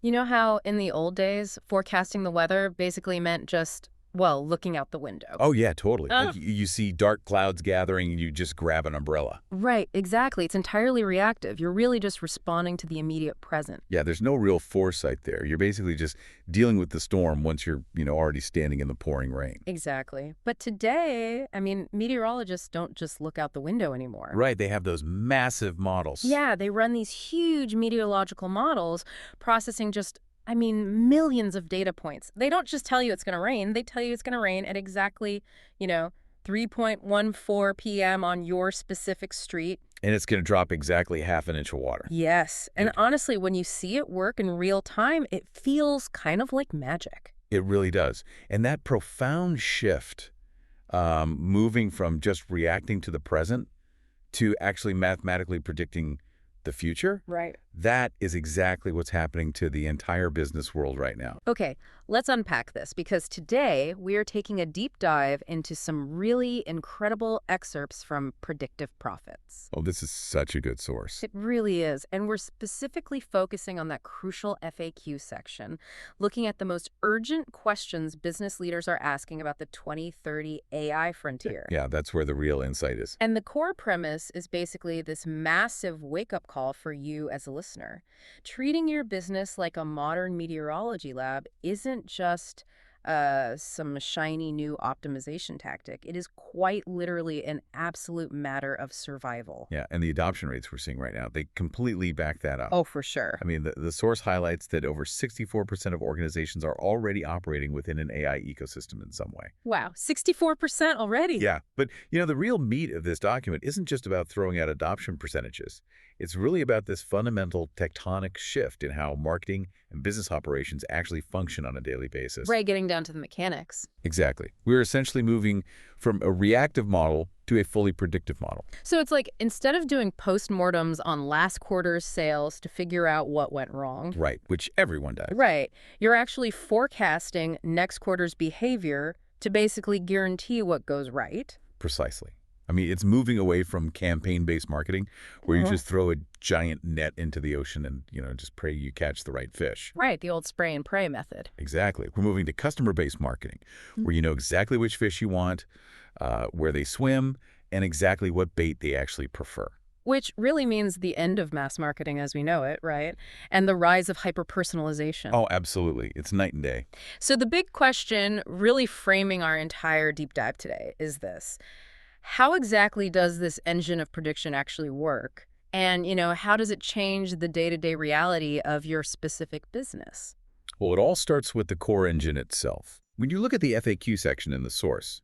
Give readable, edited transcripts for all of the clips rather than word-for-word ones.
You know how in the old days, forecasting the weather basically meant just, well, looking out the window? Oh, yeah, totally. Uh, Like you see dark clouds gathering and you just grab an umbrella. right, exactly. It's entirely reactive. You're really just responding to the immediate present. Yeah, there's no real foresight there. You're basically just dealing with the storm once you're already standing in the pouring rain. Exactly. But today, I mean, meteorologists don't just look out the window anymore. Right, they have those massive models. Yeah, they run these huge meteorological models processing just, I mean, millions of data points. They don't just tell you it's going to rain, they tell you it's going to rain at exactly, you know, 3:14 p.m. on your specific street. And it's going to drop exactly half an inch of water. Yes. And honestly, when you see it work in real time, it feels kind of like magic. It really does. And that profound shift, moving from just reacting to the present to actually mathematically predicting the future, Right. that is exactly what's happening to the entire business world right now. Okay, let's unpack this because today we are taking a deep dive into some really incredible excerpts from Predictive Profits. Oh, this is such a good source. It really is. And we're specifically focusing on that crucial FAQ section, looking at the most urgent questions business leaders are asking about the 2030 AI frontier. Yeah, that's where the real insight is. And the core premise is basically this massive wake-up call for you as a listener. Treating your business like a modern meteorology lab isn't just some shiny new optimization tactic. It is quite literally an absolute matter of survival. Yeah, and the adoption rates we're seeing right now, they completely back that up. Oh, for sure. I mean, the source highlights that over 64% of organizations are already operating within an AI ecosystem in some way. Wow, 64% already. Yeah, but the real meat of this document isn't just about throwing out adoption percentages. It's really about this fundamental tectonic shift in how marketing and business operations actually function on a daily basis. Right, getting down to the mechanics. Exactly. We're essentially moving from a reactive model to a fully predictive model. So it's like instead of doing postmortems on last quarter's sales to figure out what went wrong, Right, which everyone does. right, you're actually forecasting next quarter's behavior to basically guarantee what goes right. Precisely. I mean, it's moving away from campaign-based marketing where you just throw a giant net into the ocean and, just pray you catch the right fish. Right, the old spray and pray method. Exactly. We're moving to customer-based marketing where you know exactly which fish you want, where they swim, and exactly what bait they actually prefer. Which really means the end of mass marketing as we know it, right? And the rise of hyper-personalization. Oh, absolutely. It's night and day. So the big question really framing our entire deep dive today is this. How exactly does this engine of prediction actually work? And, how does it change the day-to-day reality of your specific business? Well, it all starts with the core engine itself. When you look at the FAQ section in the source,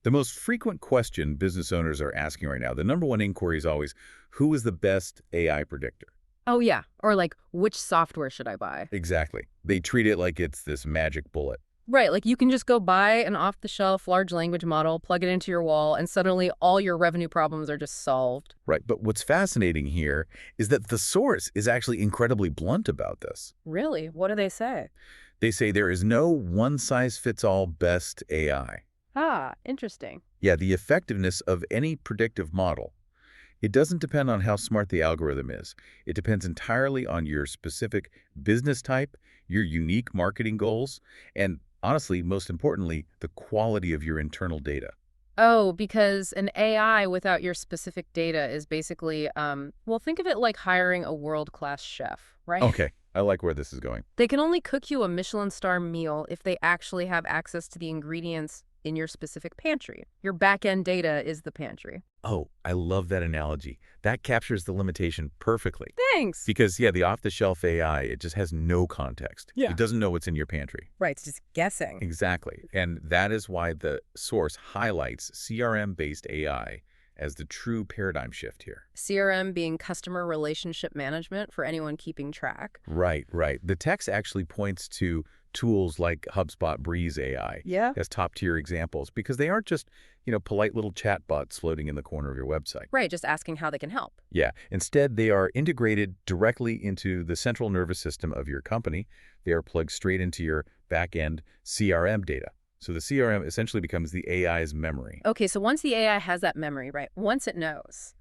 the most frequent question business owners are asking right now, the number one inquiry is always, who is the best AI predictor? Oh, yeah. Or like, which software should I buy? Exactly. They treat it like it's this magic bullet. Right, like you can just go buy an off-the-shelf large language model, plug it into your wall, and suddenly all your revenue problems are just solved. Right, but what's fascinating here is that the source is actually incredibly blunt about this. Really? What do they say? They say there is no one-size-fits-all best AI. Ah, interesting. Yeah, the effectiveness of any predictive model, it doesn't depend on how smart the algorithm is. It depends entirely on your specific business type, your unique marketing goals, and honestly, most importantly, the quality of your internal data. Oh, because an AI without your specific data is basically, well, think of it like hiring a world-class chef, right? Okay, I like where this is going. They can only cook you a Michelin star meal if they actually have access to the ingredients in your specific pantry. Your back-end data is the pantry. Oh, I love that analogy. That captures the limitation perfectly. Thanks. Because, yeah, the off-the-shelf AI, it just has no context. Yeah. It doesn't know what's in your pantry. Right, it's just guessing. Exactly. And that is why the source highlights CRM-based AI as the true paradigm shift here. CRM being customer relationship management for anyone keeping track. Right, right. The text actually points to tools like HubSpot Breeze AI as top-tier examples because they aren't just, polite little chatbots floating in the corner of your website. Right, just asking how they can help. Yeah. Instead, they are integrated directly into the central nervous system of your company. They are plugged straight into your back-end CRM data. So the CRM essentially becomes the AI's memory. Okay, so once the AI has that memory, right, once it knows,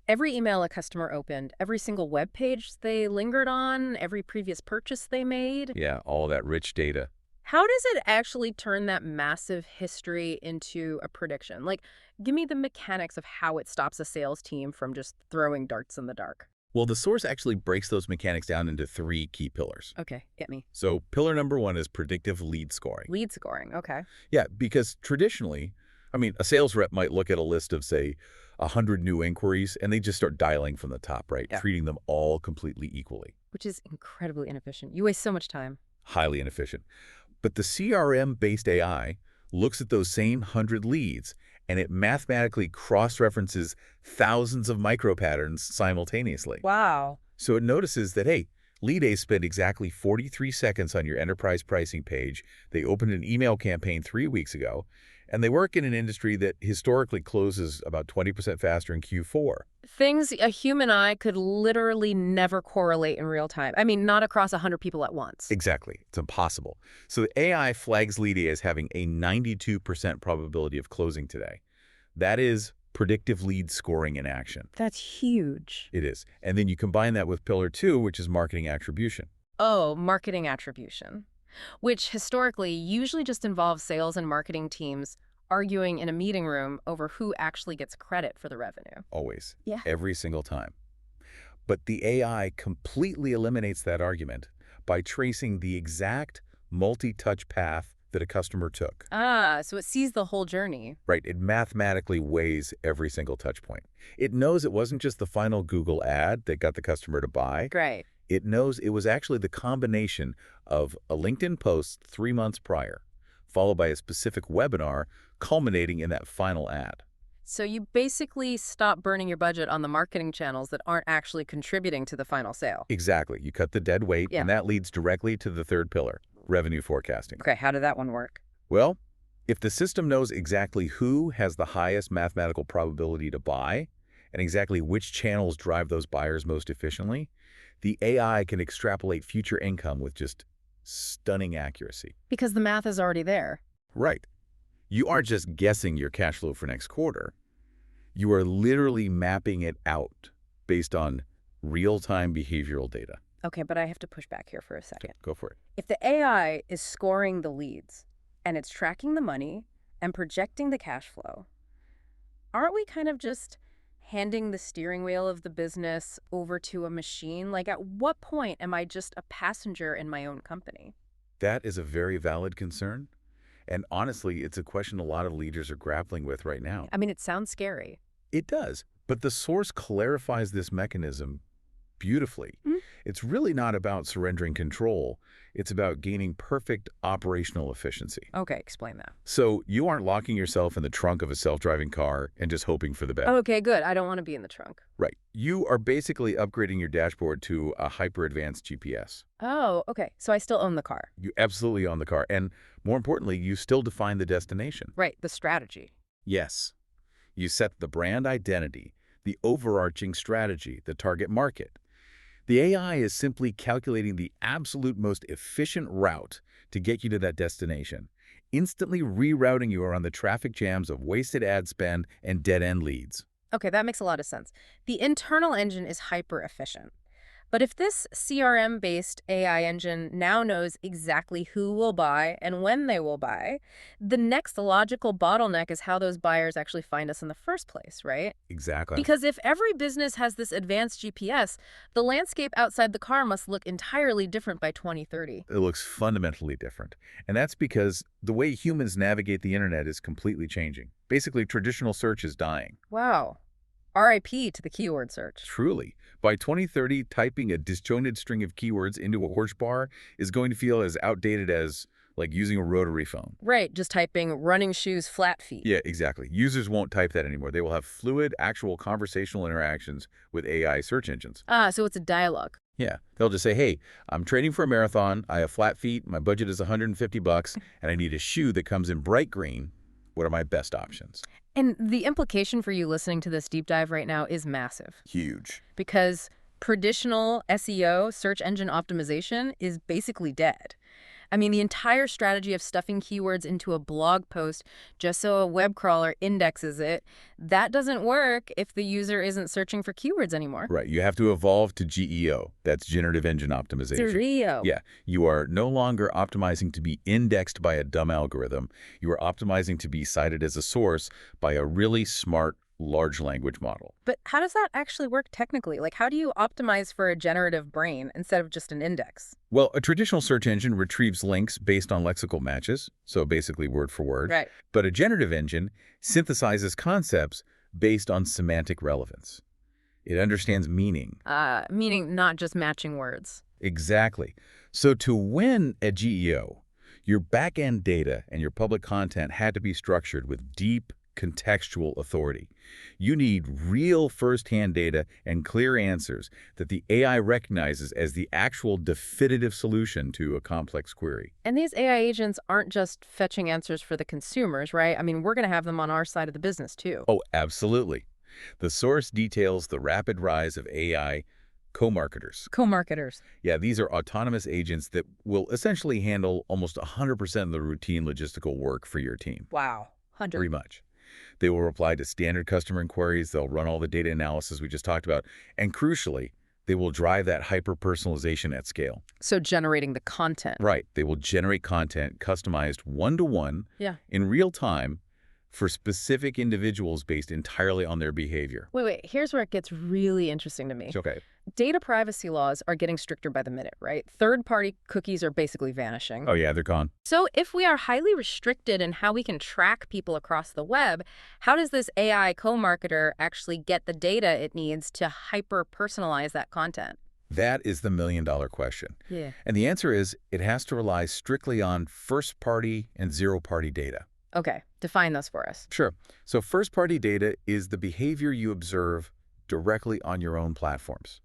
Every email a customer opened, every single web page they lingered on, every previous purchase they made. Yeah, all that rich data. How does it actually turn that massive history into a prediction? Like, give me the mechanics of how it stops a sales team from just throwing darts in the dark. Well, the source actually breaks those mechanics down into 3 key pillars. Okay, get me. So pillar number 1 is predictive lead scoring. Lead scoring, okay. Yeah, because traditionally, I mean, a sales rep might look at a list of, say, 100 new inquiries, and they just start dialing from the top, right? Yeah. Treating them all completely equally. Which is incredibly inefficient. You waste so much time. Highly inefficient. But the CRM-based AI looks at those same 100 leads, and it mathematically cross-references thousands of micro-patterns simultaneously. Wow. So it notices that, hey, lead A spent exactly 43 seconds on your enterprise pricing page. They opened an email campaign 3 weeks ago, and they work in an industry that historically closes about 20% faster in Q4. Things a human eye could literally never correlate in real time. I mean, not across 100 people at once. Exactly. It's impossible. So the AI flags lead A as having a 92% probability of closing today. That is predictive lead scoring in action. That's huge. It is. And then you combine that with pillar 2, which is marketing attribution. Oh, marketing attribution, which historically usually just involves sales and marketing teams arguing in a meeting room over who actually gets credit for the revenue. Always. Yeah. Every single time. But the AI completely eliminates that argument by tracing the exact multi-touch path that a customer took. Ah, so it sees the whole journey. Right, it mathematically weighs every single touch point. It knows it wasn't just the final Google ad that got the customer to buy. Great. It knows it was actually the combination of a LinkedIn post 3 months prior, followed by a specific webinar culminating in that final ad. So you basically stop burning your budget on the marketing channels that aren't actually contributing to the final sale. Exactly. You cut the dead weight, Yeah. and that leads directly to the third pillar, revenue forecasting. Okay, how did that one work? Well, if the system knows exactly who has the highest mathematical probability to buy and exactly which channels drive those buyers most efficiently, the AI can extrapolate future income with just stunning accuracy. Because the math is already there. Right. You aren't just guessing your cash flow for next quarter. You are literally mapping it out based on real-time behavioral data. Okay, but I have to push back here for a second. Go for it. If the AI is scoring the leads and it's tracking the money and projecting the cash flow, aren't we kind of just handing the steering wheel of the business over to a machine? Like, at what point am I just a passenger in my own company? That is a very valid concern. And honestly, it's a question a lot of leaders are grappling with right now. I mean, it sounds scary. It does, but the source clarifies this mechanism beautifully. Mhm. It's really not about surrendering control. It's about gaining perfect operational efficiency. Okay, explain that. So you aren't locking yourself in the trunk of a self-driving car and just hoping for the best. Okay, good. I don't want to be in the trunk. Right. You are basically upgrading your dashboard to a hyper-advanced GPS. Oh, okay. So I still own the car. You absolutely own the car. And more importantly, you still define the destination. Right, the strategy. Yes. You set the brand identity, the overarching strategy, the target market. The AI is simply calculating the absolute most efficient route to get you to that destination, instantly rerouting you around the traffic jams of wasted ad spend and dead-end leads. Okay, that makes a lot of sense. The internal engine is hyper efficient. But if this CRM-based AI engine now knows exactly who will buy and when they will buy, the next logical bottleneck is how those buyers actually find us in the first place, right? Exactly. Because if every business has this advanced GPS, the landscape outside the car must look entirely different by 2030. It looks fundamentally different. And that's because the way humans navigate the internet is completely changing. Basically, traditional search is dying. Wow. RIP to the keyword search. Truly. By 2030, typing a disjointed string of keywords into a search bar is going to feel as outdated as, like, using a rotary phone. Right, just typing running shoes, flat feet. Yeah, exactly. Users won't type that anymore. They will have fluid, actual conversational interactions with AI search engines. Ah, so it's a dialogue. Yeah, they'll just say, hey, I'm training for a marathon, I have flat feet, my budget is $150, and I need a shoe that comes in bright green. What are my best options? And the implication for you listening to this deep dive right now is massive. Huge. Because traditional SEO, search engine optimization, is basically dead. I mean, the entire strategy of stuffing keywords into a blog post just so a web crawler indexes it, that doesn't work if the user isn't searching for keywords anymore. Right. You have to evolve to GEO. That's generative engine optimization. Rio. Yeah. You are no longer optimizing to be indexed by a dumb algorithm. You are optimizing to be cited as a source by a really smart large language model. But how does that actually work technically? Like, how do you optimize for a generative brain instead of just an index? Well, a traditional search engine retrieves links based on lexical matches, so basically word for word. Right. But a generative engine synthesizes concepts based on semantic relevance. It understands meaning. Meaning not just matching words. Exactly. So to win at GEO, your back-end data and your public content had to be structured with deep contextual authority. You need real first-hand data and clear answers that the AI recognizes as the actual definitive solution to a complex query. And these AI agents aren't just fetching answers for the consumers, right? I mean, we're going to have them on our side of the business, too. Oh, absolutely. The source details the rapid rise of AI co-marketers. Co-marketers. Yeah, these are autonomous agents that will essentially handle almost 100% of the routine logistical work for your team. Wow. 100. Pretty much. They will reply to standard customer inquiries, they'll run all the data analysis we just talked about, and crucially, they will drive that hyper-personalization at scale. So generating the content. Right. They will generate content customized one-to-one in real time for specific individuals based entirely on their behavior. Wait. Here's where it gets really interesting to me. It's okay. Data privacy laws are getting stricter by the minute, right? Third-party cookies are basically vanishing. Oh, yeah, they're gone. So if we are highly restricted in how we can track people across the web, how does this AI co-marketer actually get the data it needs to hyper-personalize that content? That is the million-dollar question. Yeah. And the answer is it has to rely strictly on first-party and zero-party data. Okay, define those for us. Sure. So first-party data is the behavior you observe directly on your own platforms,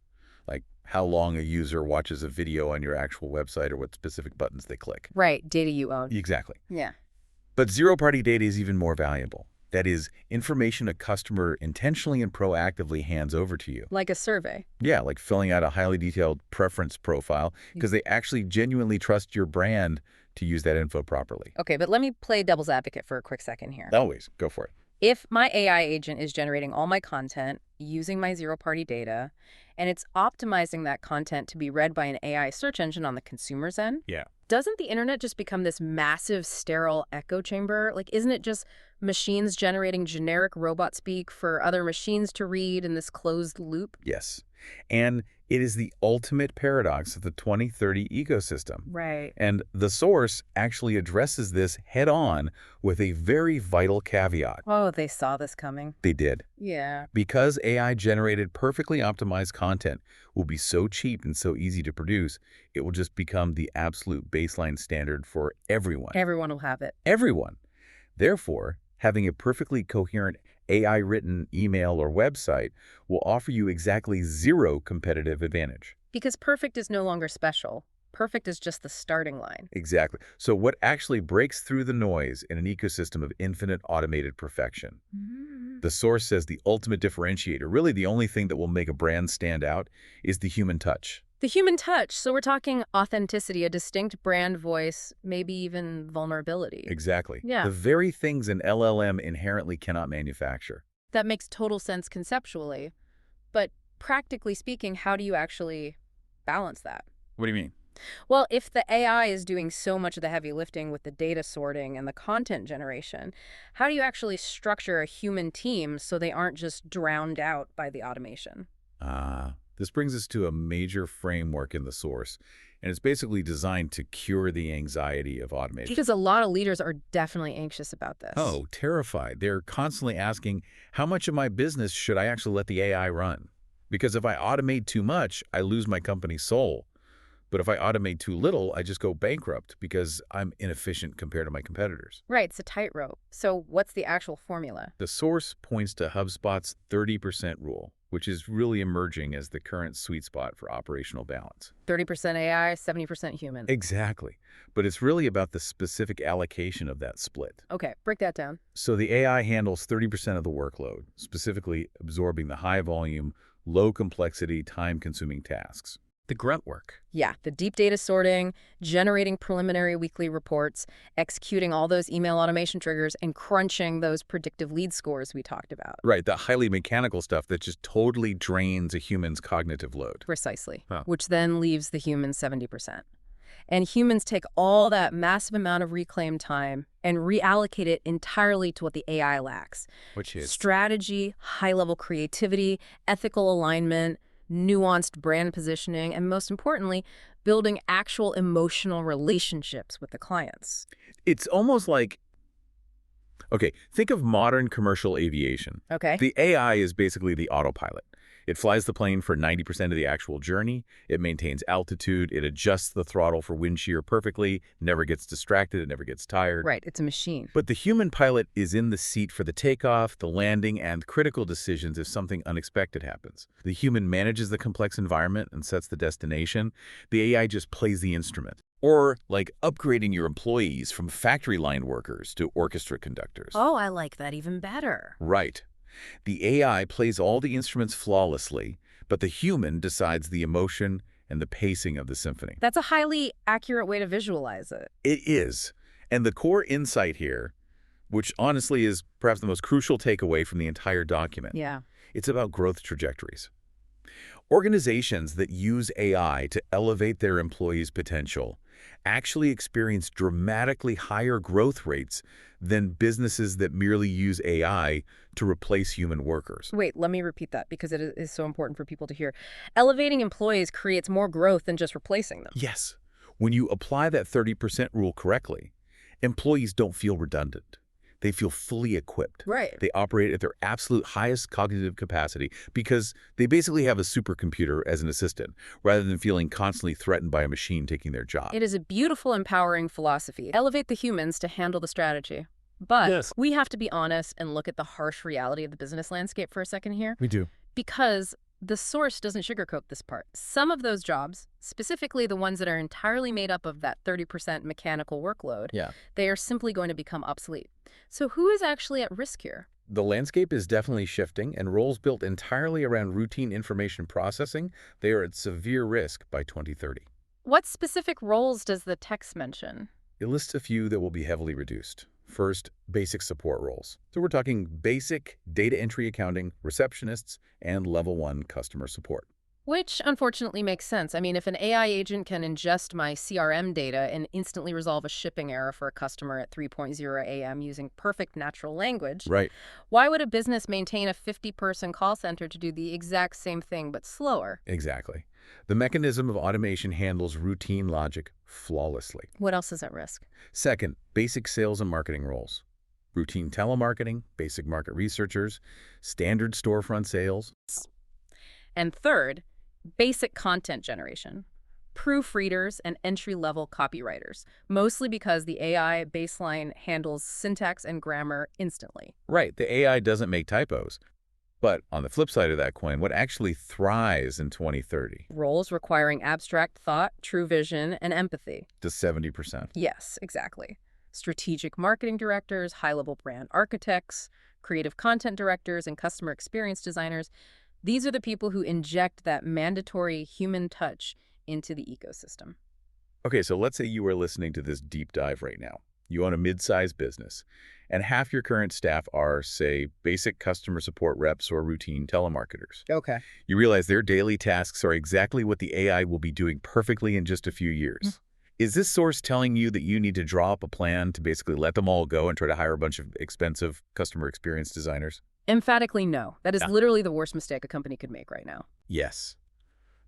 like how long a user watches a video on your actual website or what specific buttons they click. Right, data you own. Exactly. Yeah. But zero-party data is even more valuable. That is, information a customer intentionally and proactively hands over to you. Like a survey. Yeah, like filling out a highly detailed preference profile because they actually genuinely trust your brand to use that info properly. Okay, but let me play devil's advocate for a quick second here. Always. Go for it. If my AI agent is generating all my content using my zero-party data, and it's optimizing that content to be read by an AI search engine on the consumer's end, Yeah. doesn't the internet just become this massive, sterile echo chamber? Like, isn't it just machines generating generic robot speak for other machines to read in this closed loop? Yes. And it is the ultimate paradox of the 2030 ecosystem. Right. And the source actually addresses this head-on with a very vital caveat. Oh, they saw this coming. They did. Yeah. Because AI-generated perfectly optimized content will be so cheap and so easy to produce, it will just become the absolute baseline standard for everyone. Everyone will have it. Everyone. Therefore, having a perfectly coherent AI-written email or website will offer you exactly zero competitive advantage. Because perfect is no longer special. Perfect is just the starting line. Exactly. So what actually breaks through the noise in an ecosystem of infinite automated perfection? The source says the ultimate differentiator, really the only thing that will make a brand stand out, is the human touch. The human touch. So we're talking authenticity, a distinct brand voice, maybe even vulnerability. Exactly. Yeah. The very things an LLM inherently cannot manufacture. That makes total sense conceptually. But practically speaking, how do you actually balance that? What do you mean? Well, if the AI is doing so much of the heavy lifting with the data sorting and the content generation, how do you actually structure a human team so they aren't just drowned out by the automation? This brings us to a major framework in the source, and it's basically designed to cure the anxiety of automation. Because a lot of leaders are definitely anxious about this. Oh, terrified. They're constantly asking, how much of my business should I actually let the AI run? Because if I automate too much, I lose my company's soul. But if I automate too little, I just go bankrupt because I'm inefficient compared to my competitors. Right, it's a tightrope. So what's the actual formula? The source points to HubSpot's 30% rule, which is really emerging as the current sweet spot for operational balance. 30% AI, 70% human. Exactly. But it's really about the specific allocation of that split. Okay, break that down. So the AI handles 30% of the workload, specifically absorbing the high-volume, low-complexity, time-consuming tasks. The grunt work. Yeah, the deep data sorting, generating preliminary weekly reports, executing all those email automation triggers, and crunching those predictive lead scores we talked about. Right, the highly mechanical stuff that just totally drains a human's cognitive load. Precisely, Huh. which then leaves the human 70%. And humans take all that massive amount of reclaimed time and reallocate it entirely to what the AI lacks. Which is? Strategy, high-level creativity, ethical alignment, nuanced brand positioning, and most importantly, building actual emotional relationships with the clients. It's almost like, okay, think of modern commercial aviation. Okay? The AI is basically the autopilot. It flies the plane for 90% of the actual journey. It maintains altitude. It adjusts the throttle for wind shear perfectly, never gets distracted, it never gets tired. Right, it's a machine. But the human pilot is in the seat for the takeoff, the landing, and critical decisions if something unexpected happens. The human manages the complex environment and sets the destination. The AI just plays the instrument. Or like upgrading your employees from factory line workers to orchestra conductors. Oh, I like that even better. Right. The AI plays all the instruments flawlessly, but the human decides the emotion and the pacing of the symphony. That's a highly accurate way to visualize it. It is. And the core insight here, which honestly is perhaps the most crucial takeaway from the entire document, Yeah. it's about growth trajectories. Organizations that use AI to elevate their employees' potential actually experience dramatically higher growth rates than businesses that merely use AI to replace human workers. Wait, let me repeat that because it is so important for people to hear. Elevating employees creates more growth than just replacing them. Yes, when you apply that 30% rule correctly, employees don't feel redundant. They feel fully equipped. Right. They operate at their absolute highest cognitive capacity because they basically have a supercomputer as an assistant, rather than feeling constantly threatened by a machine taking their job. It is a beautiful, empowering philosophy. Elevate the humans to handle the strategy. But Yes. we have to be honest and look at the harsh reality of the business landscape for a second here, We do. because the source doesn't sugarcoat this part. Some of those jobs, specifically the ones that are entirely made up of that 30% mechanical workload, Yeah. they are simply going to become obsolete. So who is actually at risk here? The landscape is definitely shifting, and roles built entirely around routine information processing, they are at severe risk by 2030. What specific roles does the text mention? It lists a few that will be heavily reduced. First, basic support roles. So we're talking basic data entry accounting, receptionists, and level 1 customer support. Which unfortunately makes sense. I mean, if an AI agent can ingest my CRM data and instantly resolve a shipping error for a customer at 3:00 a.m. using perfect natural language, Right. why would a business maintain a 50-person call center to do the exact same thing but slower? Exactly. The mechanism of automation handles routine logic flawlessly. What else is at risk? Second, basic sales and marketing roles. Routine telemarketing, basic market researchers, standard storefront sales. And third, basic content generation. Proofreaders and entry-level copywriters, mostly because the AI baseline handles syntax and grammar instantly. Right, the AI doesn't make typos. But on the flip side of that coin, what actually thrives in 2030? Roles requiring abstract thought, true vision, and empathy. To 70%. Yes, exactly. Strategic marketing directors, high-level brand architects, creative content directors, and customer experience designers. These are the people who inject that mandatory human touch into the ecosystem. Okay, so let's say you are listening to this deep dive right now. You own a mid-sized business, and half your current staff are, say, basic customer support reps or routine telemarketers. Okay. You realize their daily tasks are exactly what the AI will be doing perfectly in just a few years. Is this source telling you that you need to draw up a plan to basically let them all go and try to hire a bunch of expensive customer experience designers? Emphatically no. That is Yeah. literally the worst mistake a company could make right now. Yes.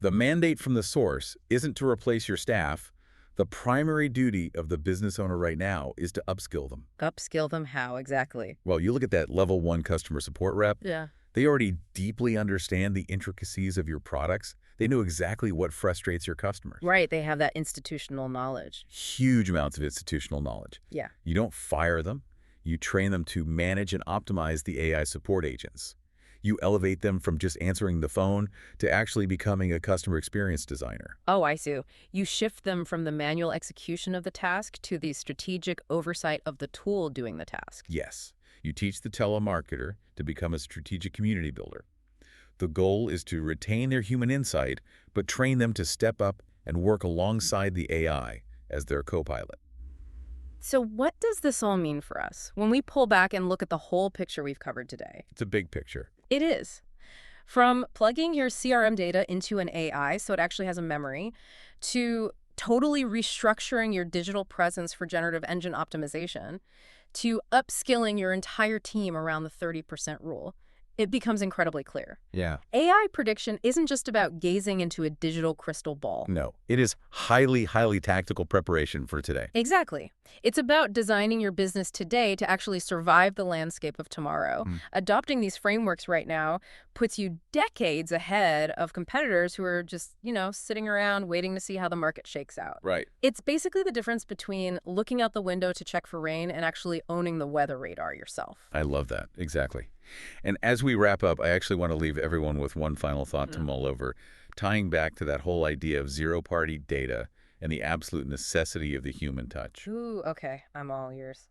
The mandate from the source isn't to replace your staff. The primary duty of the business owner right now is to upskill them. Upskill them how exactly? Well, you look at that level 1 customer support rep, Yeah. they already deeply understand the intricacies of your products. They know exactly what frustrates your customers. Right, they have that institutional knowledge. Huge amounts of institutional knowledge. Yeah. You don't fire them. You train them to manage and optimize the AI support agents. You elevate them from just answering the phone to actually becoming a customer experience designer. Oh, I see. You shift them from the manual execution of the task to the strategic oversight of the tool doing the task. Yes, you teach the telemarketer to become a strategic community builder. The goal is to retain their human insight, but train them to step up and work alongside the AI as their co-pilot. So what does this all mean for us when we pull back and look at the whole picture we've covered today? It's a big picture. It is. From plugging your CRM data into an AI so it actually has a memory, to totally restructuring your digital presence for generative engine optimization, to upskilling your entire team around the 30% rule, it becomes incredibly clear. Yeah. AI prediction isn't just about gazing into a digital crystal ball. No, it is highly, highly tactical preparation for today. Exactly. It's about designing your business today to actually survive the landscape of tomorrow. Mm. Adopting these frameworks right now puts you decades ahead of competitors who are just, sitting around waiting to see how the market shakes out. Right. It's basically the difference between looking out the window to check for rain and actually owning the weather radar yourself. I love that. Exactly. And as we wrap up, I actually want to leave everyone with one final thought to mull over, tying back to that whole idea of zero-party data and the absolute necessity of the human touch. Ooh, okay. I'm all yours.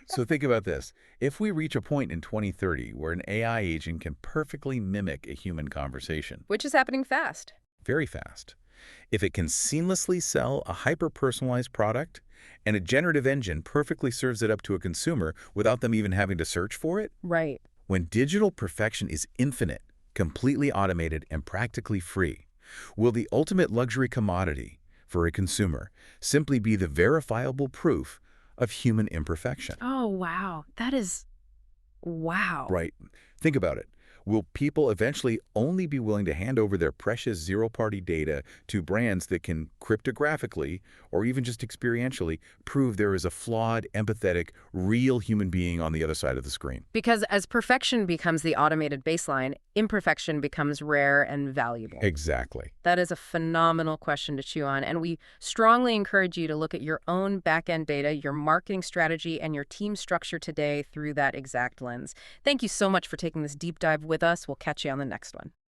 So think about this. If we reach a point in 2030 where an AI agent can perfectly mimic a human conversation, Which is happening fast. very fast, if it can seamlessly sell a hyper-personalized product and a generative engine perfectly serves it up to a consumer without them even having to search for it, Right. when digital perfection is infinite, completely automated, and practically free, will the ultimate luxury commodity for a consumer simply be the verifiable proof of human imperfection? Oh, wow. That is wow. Right. Think about it. Will people eventually only be willing to hand over their precious zero-party data to brands that can cryptographically or even just experientially prove there is a flawed, empathetic, real human being on the other side of the screen? Because as perfection becomes the automated baseline, imperfection becomes rare and valuable. Exactly. That is a phenomenal question to chew on, and we strongly encourage you to look at your own back-end data, your marketing strategy, and your team structure today through that exact lens. Thank you so much for taking this deep dive with us. We'll catch you on the next one.